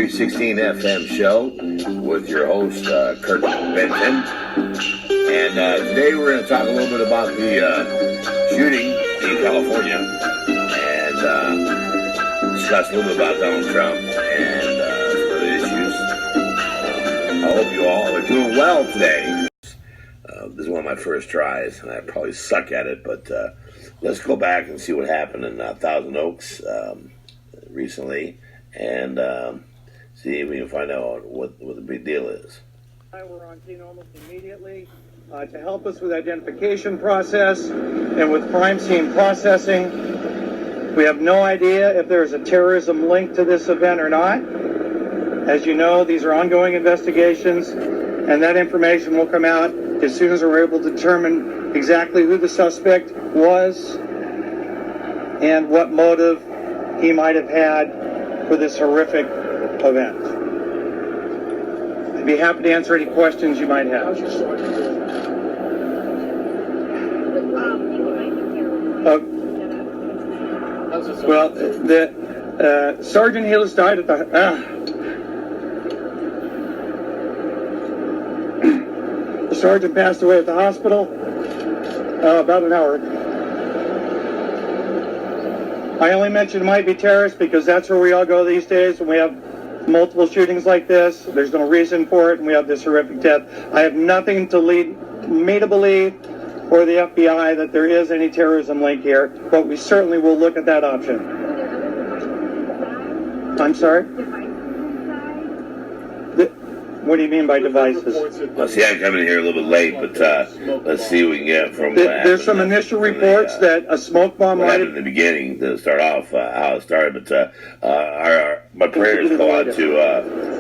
316 FM show with your host, Kirk Benton. And today we're going to talk a little bit about the shooting in California and discuss a little bit about Donald Trump and some other issues. I hope you all are doing well today. This is one of my first tries, and I probably suck at it, but let's go back and see what happened in Thousand Oaks recently, and see if we can find out what the big deal is. We're on scene almost immediately to help us with identification process and with crime scene processing. We have no idea if there's a terrorism link to this event or not. As you know, these are ongoing investigations, and that information will come out as soon as we're able to determine exactly who the suspect was and what motive he might have had for this horrific event. I'd be happy to answer any questions you might have. Well, the Sergeant Hillis died at the... The sergeant passed away at the hospital about an hour ago. I only mentioned it might be terrorists because that's where we all go these days when we have multiple shootings like this. There's no reason for it, and we have this horrific death. I have nothing to lead me to believe, or the FBI, that there is any terrorism link here, but we certainly will look at that option. I'm sorry? What do you mean by devices? Well, see, I'm coming here a little bit late, but let's see what we can get from... There's some initial reports that a smoke bomb might have... in the beginning to start off how it started, but my prayers go out to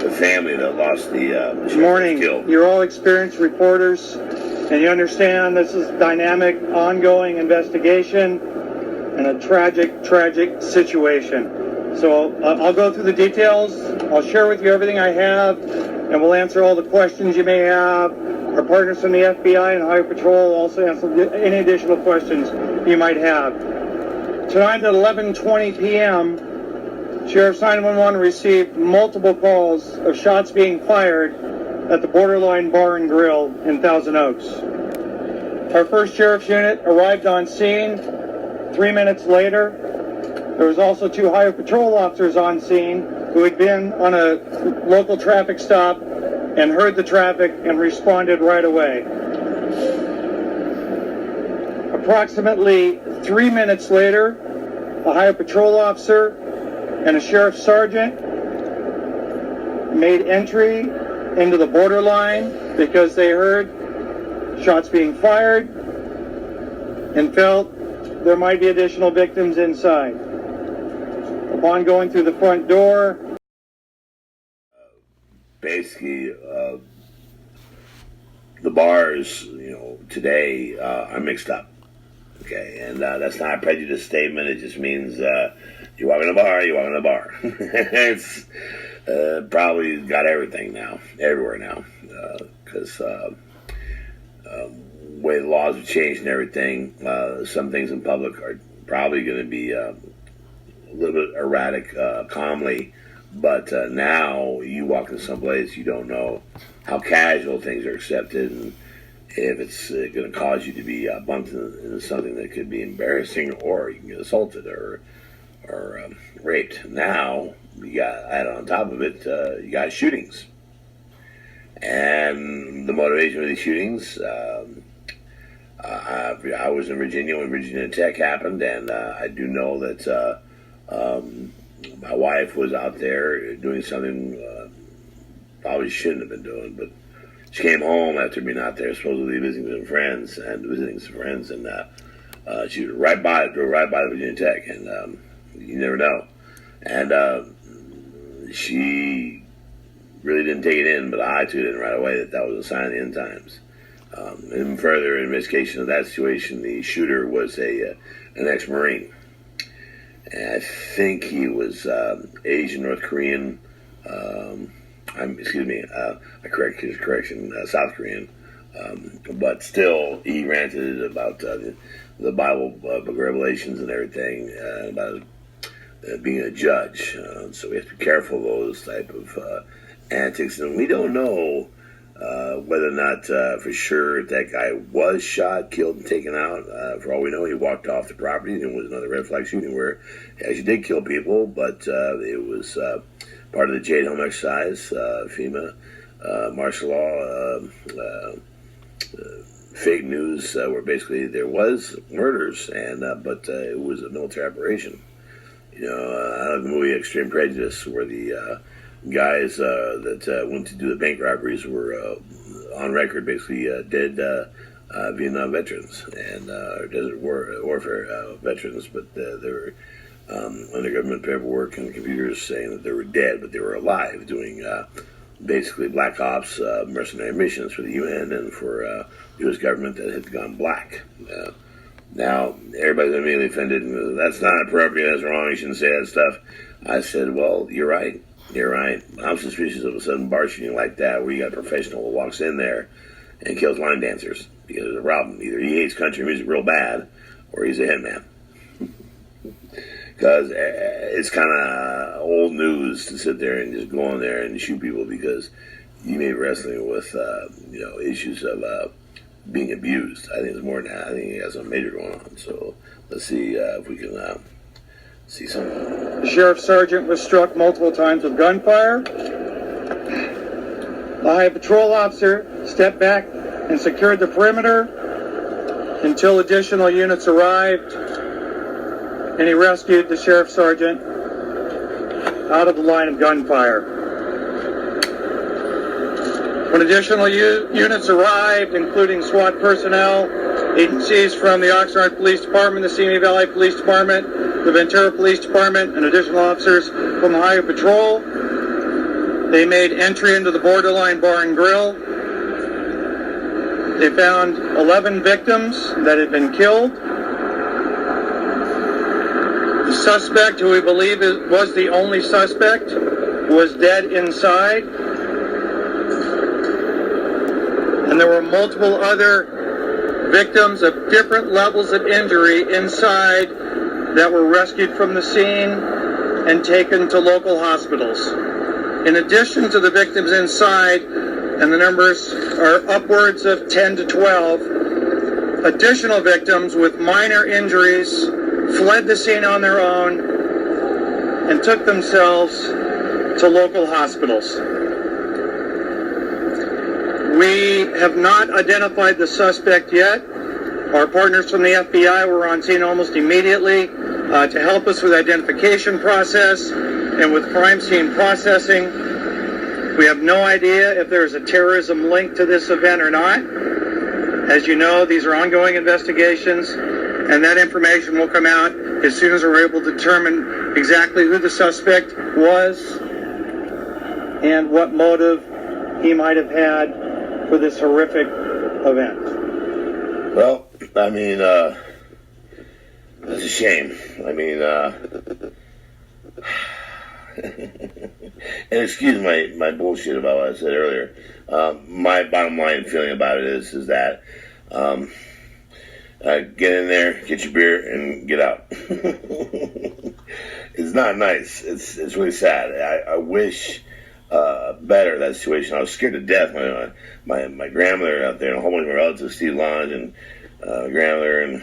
the family that lost the Good morning. You're all experienced reporters, and you understand this is a dynamic, ongoing investigation and a tragic, tragic situation. So I'll go through the details. I'll share with you everything I have, and we'll answer all the questions you may have. Our partners from the FBI and Highway Patrol will also answer any additional questions you might have. Tonight at 11:20 p.m., Sheriff's 911 received multiple calls of shots being fired at the Borderline Bar and Grill in Thousand Oaks. Our first sheriff's unit arrived on scene. 3 minutes later, there was also 2 Highway Patrol officers on scene who had been on a local traffic stop and heard the traffic and responded right away. Approximately 3 minutes later, a Highway Patrol officer and a sheriff's sergeant made entry into the Borderline because they heard shots being fired and felt there might be additional victims inside. Upon going through the front door, basically, the bars, today are mixed up. Okay, and that's not a prejudice statement. It just means you walk in a bar, you walk in a bar. It's probably got everything now, everywhere now, because way the laws have changed and everything. Some things in public are probably going to be a little bit erratic, calmly, but now you walk into someplace, you don't know how casual things are accepted, and if it's going to cause you to be bumped into something that could be embarrassing, or you can get assaulted or raped. Now you got, add on top of it, you got shootings, and the motivation of these shootings. I was in Virginia when Virginia Tech happened, and I do know that my wife was out there doing something probably shouldn't have been doing, but she came home after being out there, supposedly visiting some friends, and she was drove right by the Virginia Tech, and you never know. And she really didn't take it in, but I took it in right away that was a sign of the end times. Even further investigation of that situation, the shooter was an ex-Marine. And I think he was Asian, North Korean, South Korean. But still, he ranted about the Bible, Book of Revelations and everything, about being a judge. So we have to be careful of those type of antics. And we don't know whether or not for sure that guy was shot, killed, and taken out. For all we know, he walked off the property, and it was another red flag shooting where he actually did kill people, but it was part of the Jade Helm exercise, FEMA, martial law, fake news, where basically there was murders, and but it was a military operation. You know, out of the movie Extreme Prejudice, where the guys that went to do the bank robberies were on record basically dead Vietnam veterans and Desert Warfare veterans, but they were under government paperwork and computers saying that they were dead, but they were alive doing basically black ops, mercenary missions for the UN and for the U.S. government that had gone black. Now, everybody's immediately offended. That's not appropriate. That's wrong. You shouldn't say that stuff. I said, well, you're right. You're right. I'm suspicious of a sudden bar shooting like that where you got a professional who walks in there and kills line dancers. Because there's a problem. Either he hates country music real bad or he's a hitman. Because it's kind of old news to sit there and just go in there and shoot people because you may be wrestling with issues of being abused. I think it's more than that. I think he has something major going on. So let's see if we can see some. The sheriff's sergeant was struck multiple times with gunfire. The highway patrol officer stepped back and secured the perimeter until additional units arrived, and he rescued the sheriff's sergeant out of the line of gunfire. When additional units arrived, including SWAT personnel, agencies from the Oxnard Police Department, the Simi Valley Police Department, the Ventura Police Department, and additional officers from the Highway Patrol, they made entry into the Borderline Bar and Grill. They found 11 victims that had been killed. The suspect, who we believe was the only suspect, was dead inside. And there were multiple other victims of different levels of injury inside that were rescued from the scene and taken to local hospitals. In addition to the victims inside, and the numbers are upwards of 10 to 12, additional victims with minor injuries fled the scene on their own and took themselves to local hospitals. We have not identified the suspect yet. Our partners from the FBI were on scene almost immediately to help us with the identification process and with crime scene processing. We have no idea if there is a terrorism link to this event or not. As you know, these are ongoing investigations, and that information will come out as soon as we're able to determine exactly who the suspect was and what motive he might have had for this horrific event. Well, I mean, it's a shame. I mean, and excuse my bullshit about what I said earlier. My bottom line feeling about it is that get in there, get your beer, and get out. It's not nice. It's really sad. I wish better that situation. I was scared to death. My grandmother out there and a whole bunch of my relatives, Steve Lodge and grandmother and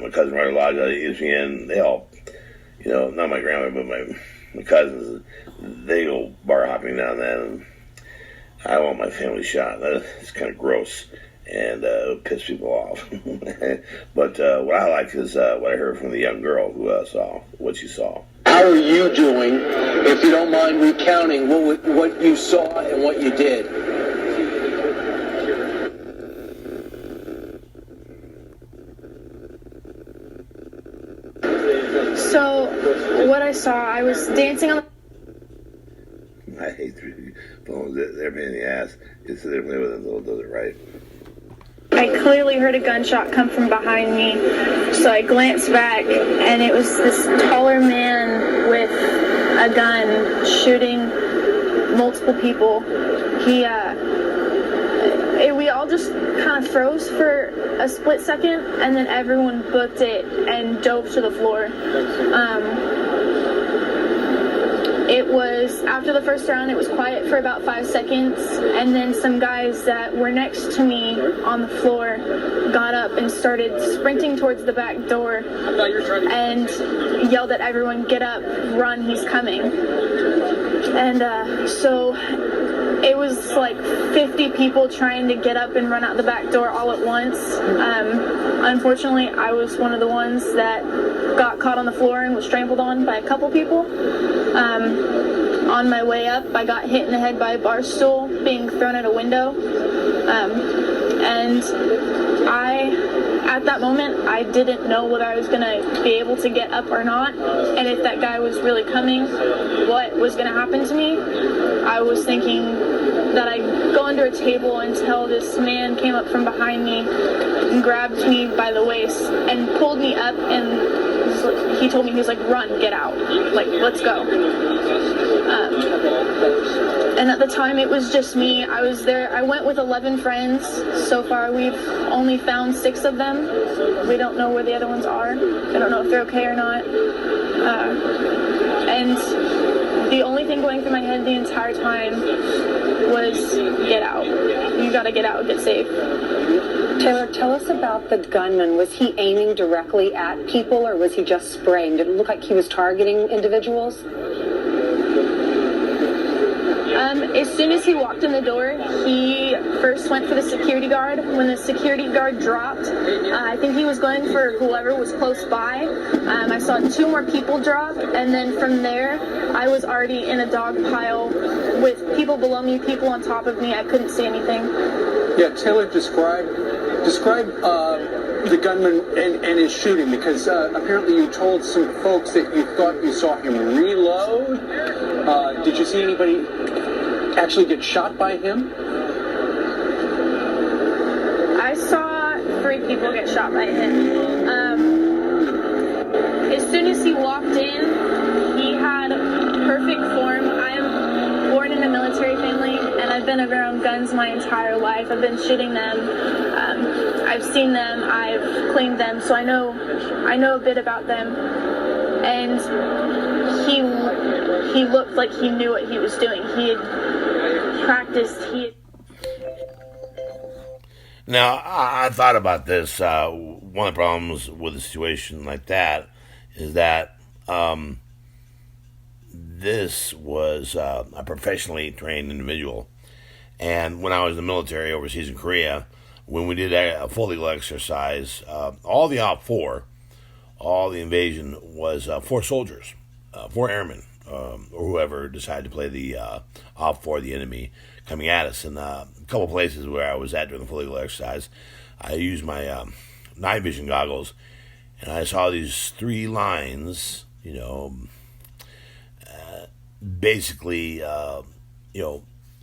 my cousin Ryder Lodge out at ESPN, they all, not my grandmother, but my cousins, they go bar hopping down that, and I want my family shot. It's kind of gross, and it'll piss people off. But what I like is what I heard from the young girl who saw what she saw. How are you doing, if you don't mind recounting what you saw and what you did? So, what I saw, I was dancing on the... I hate three phones. They're pain in the ass. Just sit there and play with it until it does it right. I clearly heard a gunshot come from behind me, so I glanced back, and it was this taller man with a gun shooting multiple people. We all just kind of froze for a split second, and then everyone booked it and dove to the floor. it was, after the first round, it was quiet for about 5 seconds, and then some guys that were next to me on the floor got up and started sprinting towards the back door and yelled at everyone, "Get up, run, he's coming." And so it was like 50 people trying to get up and run out the back door all at once. Unfortunately, I was one of the ones that got caught on the floor and was trampled on by a couple people. On my way up, I got hit in the head by a bar stool being thrown at a window. And at that moment, I didn't know whether I was going to be able to get up or not, and if that guy was really coming, what was going to happen to me. I was thinking that I'd go under a table until this man came up from behind me and grabbed me by the waist and pulled me up, and he told me, he was like, "Run, get out, like, let's go." And at the time, it was just me. I was there. I went with 11 friends. So far, we've only found 6 of them. We don't know where the other ones are. I don't know if they're okay or not. And the only thing going through my head the entire time was, get out. You gotta get out, get safe. Taylor, tell us about the gunman. Was he aiming directly at people, or was he just spraying? Did it look like he was targeting individuals? As soon as he walked in the door, he first went for the security guard. When the security guard dropped, I think he was going for whoever was close by. I saw 2 more people drop, and then from there, I was already in a dog pile with people below me, people on top of me. I couldn't see anything. Yeah, Taylor, describe the gunman and his shooting, because apparently you told some folks that you thought you saw him reload. Did you see anybody actually get shot by him? I saw 3 people get shot by him. As soon as he walked in, he had perfect form. I'm born in a military family, and I've been around guns my entire life. I've been shooting them. I've seen them. I've cleaned them, so I know a bit about them. And he looked like he knew what he was doing. He had practiced. Now, I thought about this. One of the problems with a situation like that is that this was a professionally trained individual. And when I was in the military overseas in Korea, when we did a full legal exercise, all the Op 4, all the invasion was 4 soldiers, 4 airmen, or whoever decided to play the Op 4, the enemy, coming at us. And a couple places where I was at during the full legal exercise, I used my night vision goggles, and I saw these 3 lines, basically,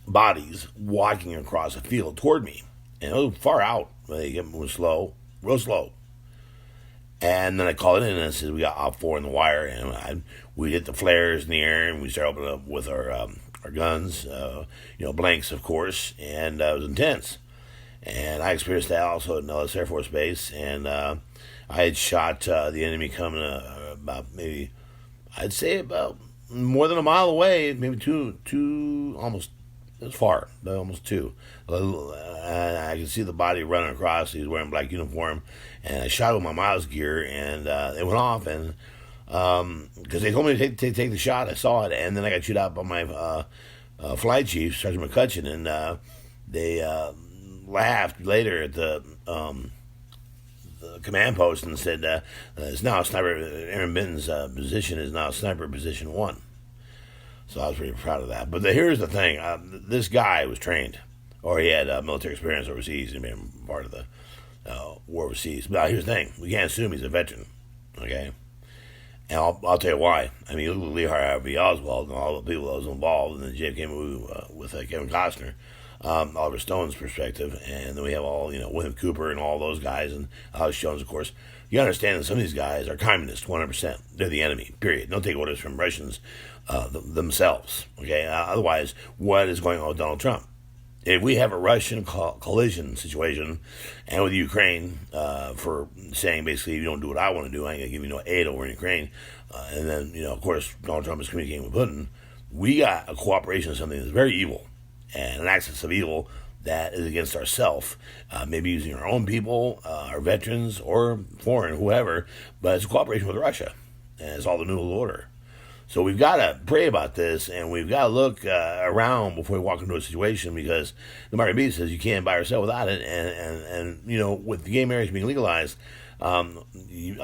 bodies walking across a field toward me. And it was far out. They get moving slow, real slow. And then I called it in and I said, we got Op 4 in the wire. And we hit the flares in the air, and we started opening up with our guns, blanks, of course. And it was intense. And I experienced that also at Nellis Air Force Base. And I had shot the enemy coming about maybe, I'd say about more than a mile away, maybe two almost. It was far, almost 2. I could see the body running across. He was wearing a black uniform, and I shot with my Miles gear, and it went off. And because they told me to take the shot, I saw it, and then I got chewed out by my flight chief, Sergeant McCutcheon, and they laughed later at the command post and said it's now sniper. Aaron Benton's position is now sniper position 1. So I was pretty proud of that. But here's the thing. This guy was trained, or he had military experience overseas and been part of the war overseas. But here's the thing. We can't assume he's a veteran, okay? And I'll tell you why. I mean, you look at Lee Harvey Oswald and all the people that was involved in the JFK movie with Kevin Costner, Oliver Stone's perspective, and then we have all, William Cooper and all those guys, and Alex Jones, of course. You understand that some of these guys are communists, 100%. They're the enemy, period. Don't take orders from Russians themselves, okay? Otherwise, what is going on with Donald Trump? If we have a Russian collision situation, and with Ukraine for saying basically, if you don't do what I want to do, I ain't going to give you no aid over in Ukraine, and then, of course, Donald Trump is communicating with Putin, we got a cooperation of something that's very evil and an axis of evil that is against ourselves, maybe using our own people, our veterans, or foreign, whoever, but it's a cooperation with Russia, and it's all the New World Order. So we've got to pray about this, and we've got to look around before we walk into a situation, because the Market Beast says you can't buy or sell without it, and you know, with the gay marriage being legalized, out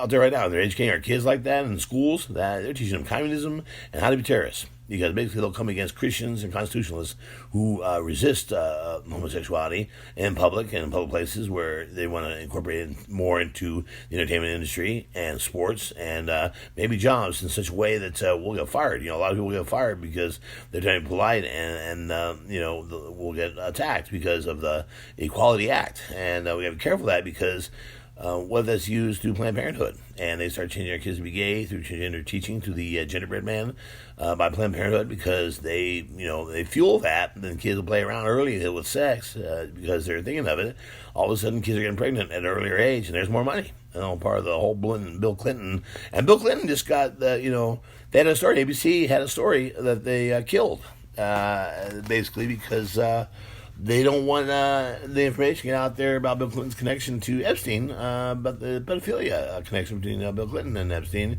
there right now, they're educating our kids like that in schools, that they're teaching them communism and how to be terrorists. Because basically they'll come against Christians and constitutionalists who resist homosexuality in public and in public places where they want to incorporate it more into the entertainment industry and sports and maybe jobs in such a way that we'll get fired. You know, a lot of people get fired because they're trying to be polite and you know, we'll get attacked because of the Equality Act. And we have to be careful of that, because what that's used through Planned Parenthood, and they start changing our kids to be gay through gender teaching to the genderbread man by Planned Parenthood, because they, you know, they fuel that. And then kids will play around early with sex because they're thinking of it. All of a sudden, kids are getting pregnant at an earlier age, and there's more money. You know, part of the whole Bill Clinton, and Bill Clinton just got you know, they had a story. ABC had a story that they killed basically because. They don't want the information get out there about Bill Clinton's connection to Epstein, but the pedophilia connection between Bill Clinton and Epstein,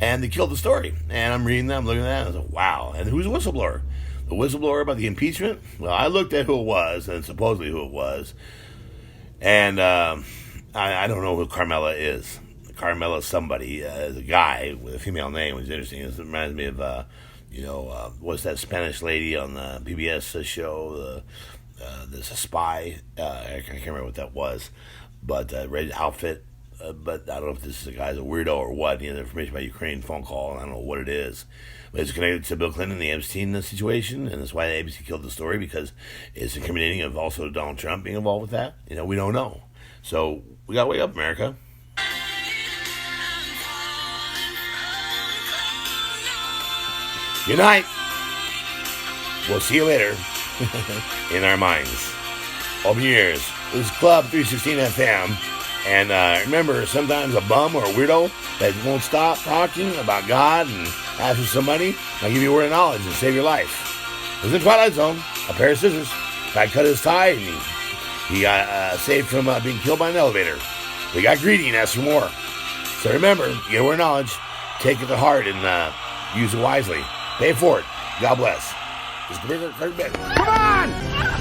and they killed the story. And I'm reading that, I'm looking at that, and I was like, wow. And who's the whistleblower? The whistleblower about the impeachment? Well, I looked at who it was, and supposedly who it was, and I don't know who Carmela is. Carmela somebody is a guy with a female name, which is interesting. It reminds me of, you know, what's that Spanish lady on the PBS show, there's a spy. I can't remember what that was, but red outfit. But I don't know if this is a guy's a weirdo or what. He has information about Ukraine phone call, and I don't know what it is. But it's connected to Bill Clinton and the Epstein situation, and that's why ABC killed the story, because it's incriminating of also Donald Trump being involved with that. You know, we don't know. So we got to wake up, America. Good night. We'll see you later. In our minds. Open your ears. This is Club 316 FM. And remember, sometimes a bum or a weirdo that won't stop talking about God and ask for some money might give you a word of knowledge and save your life. It was in Twilight Zone. A pair of scissors. Guy cut his tie and he got saved from being killed by an elevator. He got greedy and asked for more. So remember, you get a word of knowledge, take it to heart, and use it wisely. Pay for it. God bless. It's Kirk Benton. Come on!